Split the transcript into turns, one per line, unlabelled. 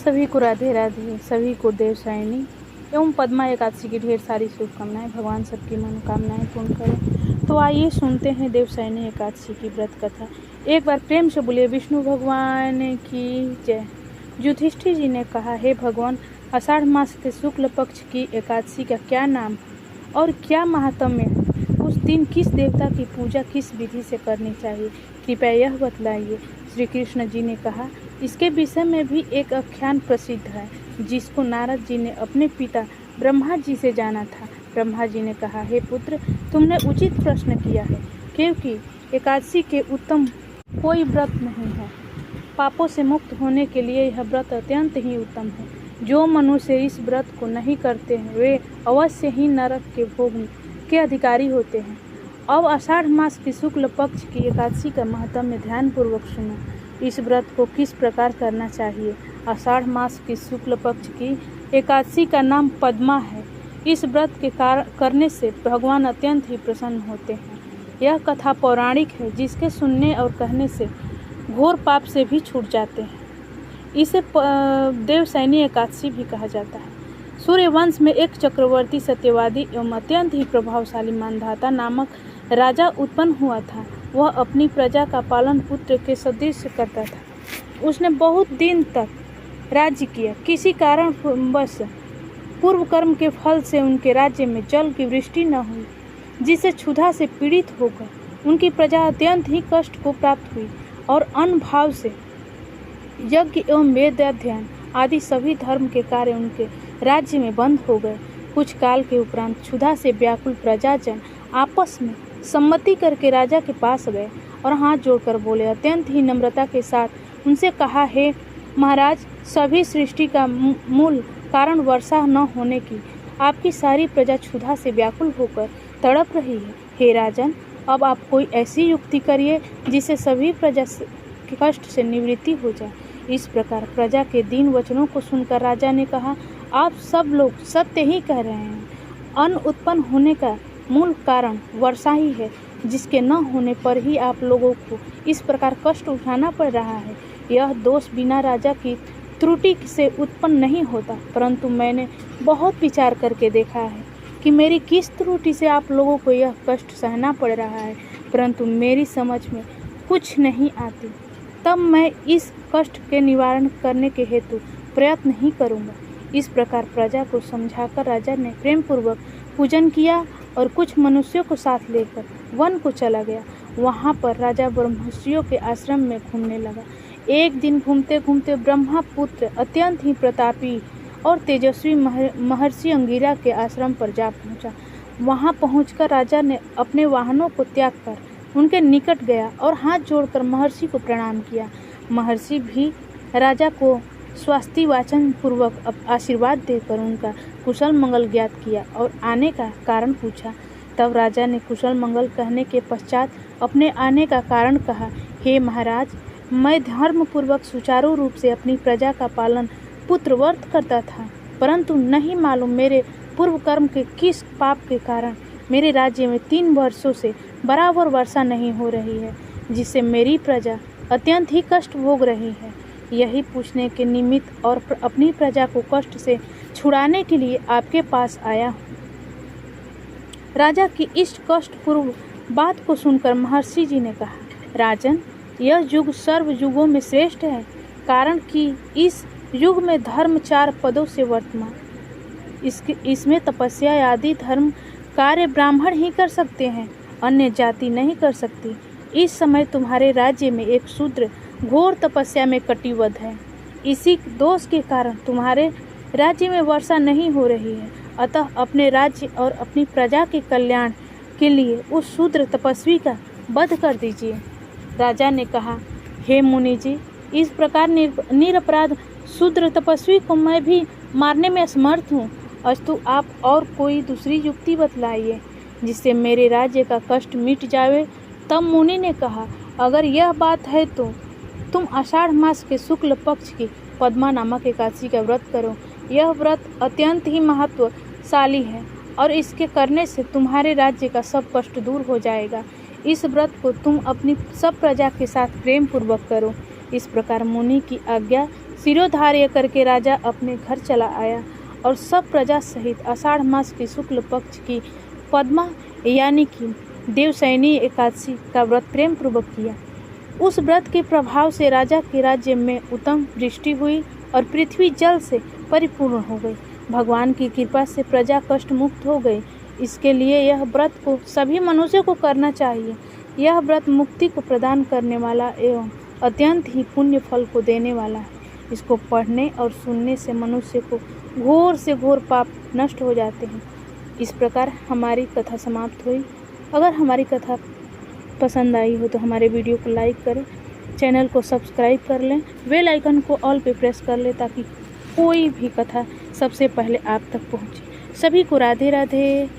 सभी को राधे राधे। सभी को देवसायनी एवं पद्मा एकादशी की ढेर सारी शुभकामनाएं। भगवान सबकी मनोकामनाएं पूर्ण करें। तो आइए सुनते हैं देवसायनी एकादशी की व्रत कथा। एक बार प्रेम से बोले विष्णु भगवान की जय। युधिष्ठिर जी ने कहा, हे भगवान, आषाढ़ मास के शुक्ल पक्ष की एकादशी का क्या नाम और क्या महात्म्य है? उस दिन किस देवता की पूजा किस विधि से करनी चाहिए, कृपया यह बतलाइए। श्री कृष्ण जी ने कहा, इसके विषय में भी एक आख्यान प्रसिद्ध है, जिसको नारद जी ने अपने पिता ब्रह्मा जी से जाना था। ब्रह्मा जी ने कहा, हे पुत्र, तुमने उचित प्रश्न किया है, क्योंकि एकादशी के उत्तम कोई व्रत नहीं है। पापों से मुक्त होने के लिए यह व्रत अत्यंत ही उत्तम है। जो मनुष्य इस व्रत को नहीं करते हैं, वे अवश्य ही नरक के भोग के अधिकारी होते हैं। अब आषाढ़ मास की शुक्ल पक्ष की एकादशी का महत्व ध्यानपूर्वक सुनो। इस व्रत को किस प्रकार करना चाहिए। आषाढ़ मास की शुक्ल पक्ष की एकादशी का नाम पद्मा है। इस व्रत के करने से भगवान अत्यंत ही प्रसन्न होते हैं। यह कथा पौराणिक है, जिसके सुनने और कहने से घोर पाप से भी छूट जाते हैं। इसे देवसायनी एकादशी भी कहा जाता है। सूर्यवंश में एक चक्रवर्ती, सत्यवादी एवं अत्यंत ही प्रभावशाली मानधाता नामक राजा उत्पन्न हुआ था। वह अपनी प्रजा का पालन पुत्र के सदृश करता था। उसने बहुत दिन तक राज्य किया। किसी कारणवश पूर्व कर्म के फल से उनके राज्य में जल की वृष्टि न हुई, जिससे क्षुधा से पीड़ित होकर उनकी प्रजा अत्यंत ही कष्ट को प्राप्त हुई और अन्न भाव से यज्ञ एवं वेद अध्ययन आदि सभी धर्म के कार्य उनके राज्य में बंद हो गए। कुछ काल के उपरांत क्षुधा से व्याकुल प्रजाजन आपस में सम्मति करके राजा के पास गए और हाथ जोड़कर बोले, अत्यंत ही नम्रता के साथ उनसे कहा, हे महाराज, सभी सृष्टि का मूल कारण वर्षा न होने की आपकी सारी प्रजा क्षुधा से व्याकुल होकर तड़प रही है। हे राजन, अब आप कोई ऐसी युक्ति करिए जिससे सभी प्रजा के कष्ट से निवृत्ति हो जाए। इस प्रकार प्रजा के दीन वचनों को सुनकर राजा ने कहा, आप सब लोग सत्य ही कह रहे हैं। अन्न उत्पन्न होने का मूल कारण वर्षा ही है, जिसके न होने पर ही आप लोगों को इस प्रकार कष्ट उठाना पड़ रहा है। यह दोष बिना राजा की त्रुटि से उत्पन्न नहीं होता, परंतु मैंने बहुत विचार करके देखा है कि मेरी किस त्रुटि से आप लोगों को यह कष्ट सहना पड़ रहा है, परंतु मेरी समझ में कुछ नहीं आती। तब मैं इस कष्ट के निवारण करने के हेतु प्रयत्न ही करूँगा। इस प्रकार प्रजा को समझाकर राजा ने प्रेम पूर्वक पूजन किया और कुछ मनुष्यों को साथ लेकर वन को चला गया। वहाँ पर राजा ब्रह्मर्षियों के आश्रम में घूमने लगा। एक दिन घूमते घूमते ब्रह्मपुत्र अत्यंत ही प्रतापी और तेजस्वी महर्षि अंगिरा के आश्रम पर जा पहुँचा। वहाँ पहुँचकर राजा ने अपने वाहनों को त्याग कर उनके निकट गया और हाथ जोड़कर महर्षि को प्रणाम किया। महर्षि भी राजा को स्वास्थ्य वाचन पूर्वक आशीर्वाद देकर उनका कुशल मंगल ज्ञात किया और आने का कारण पूछा। तब राजा ने कुशल मंगल कहने के पश्चात अपने आने का कारण कहा, हे महाराज, मैं धर्म पूर्वक सुचारू रूप से अपनी प्रजा का पालन पुत्रव्रत करता था, परंतु नहीं मालूम मेरे पूर्व कर्म के किस पाप के कारण मेरे राज्य में 3 वर्षों से बराबर वर्षा नहीं हो रही है, जिससे मेरी प्रजा अत्यंत ही कष्ट भोग रही है। यही पूछने के निमित्त और अपनी प्रजा को कष्ट से छुड़ाने के लिए आपके पास आया हूँ। राजा की इस कष्टपूर्ण बात को सुनकर महर्षि जी ने कहा, राजन, यह युग सर्व युगों में श्रेष्ठ है, कारण कि इस युग में धर्म 4 पदों से वर्तमान। इसमें तपस्या आदि धर्म कार्य ब्राह्मण ही कर सकते हैं, अन्य जाति नहीं कर सकती। इस समय तुम्हारे राज्य में एक शूद्र घोर तपस्या में कटिबद्ध है। इसी दोष के कारण तुम्हारे राज्य में वर्षा नहीं हो रही है। अतः अपने राज्य और अपनी प्रजा के कल्याण के लिए उस शूद्र तपस्वी का वध कर दीजिए। राजा ने कहा, हे मुनि जी, इस प्रकार निरपराध शूद्र तपस्वी को मैं भी मारने में असमर्थ हूँ। अस्तु आप और कोई दूसरी युक्ति बतलाइए, जिससे मेरे राज्य का कष्ट मिट जावे। तब मुनि ने कहा, अगर यह बात है तो तुम आषाढ़ मास के शुक्ल पक्ष की पद्मा नामक एकादशी का व्रत करो। यह व्रत अत्यंत ही महत्वशाली है और इसके करने से तुम्हारे राज्य का सब कष्ट दूर हो जाएगा। इस व्रत को तुम अपनी सब प्रजा के साथ प्रेम पूर्वक करो। इस प्रकार मुनि की आज्ञा शिरोधार्य करके राजा अपने घर चला आया और सब प्रजा सहित आषाढ़ मास के शुक्ल पक्ष की पद्मा यानी कि देवशयनी एकादशी का व्रत प्रेम पूर्वक किया। उस व्रत के प्रभाव से राजा के राज्य में उत्तम वृष्टि हुई और पृथ्वी जल से परिपूर्ण हो गई। भगवान की कृपा से प्रजा कष्ट मुक्त हो गई। इसके लिए यह व्रत को सभी मनुष्यों को करना चाहिए। यह व्रत मुक्ति को प्रदान करने वाला एवं अत्यंत ही पुण्य फल को देने वाला है। इसको पढ़ने और सुनने से मनुष्य को घोर से घोर पाप नष्ट हो जाते हैं। इस प्रकार हमारी कथा समाप्त हुई। अगर हमारी कथा पसंद आई हो तो हमारे वीडियो को लाइक करें, चैनल को सब्सक्राइब कर लें, बेल आइकन को ऑल पे प्रेस कर लें ताकि कोई भी कथा सबसे पहले आप तक पहुंचे। सभी को राधे राधे।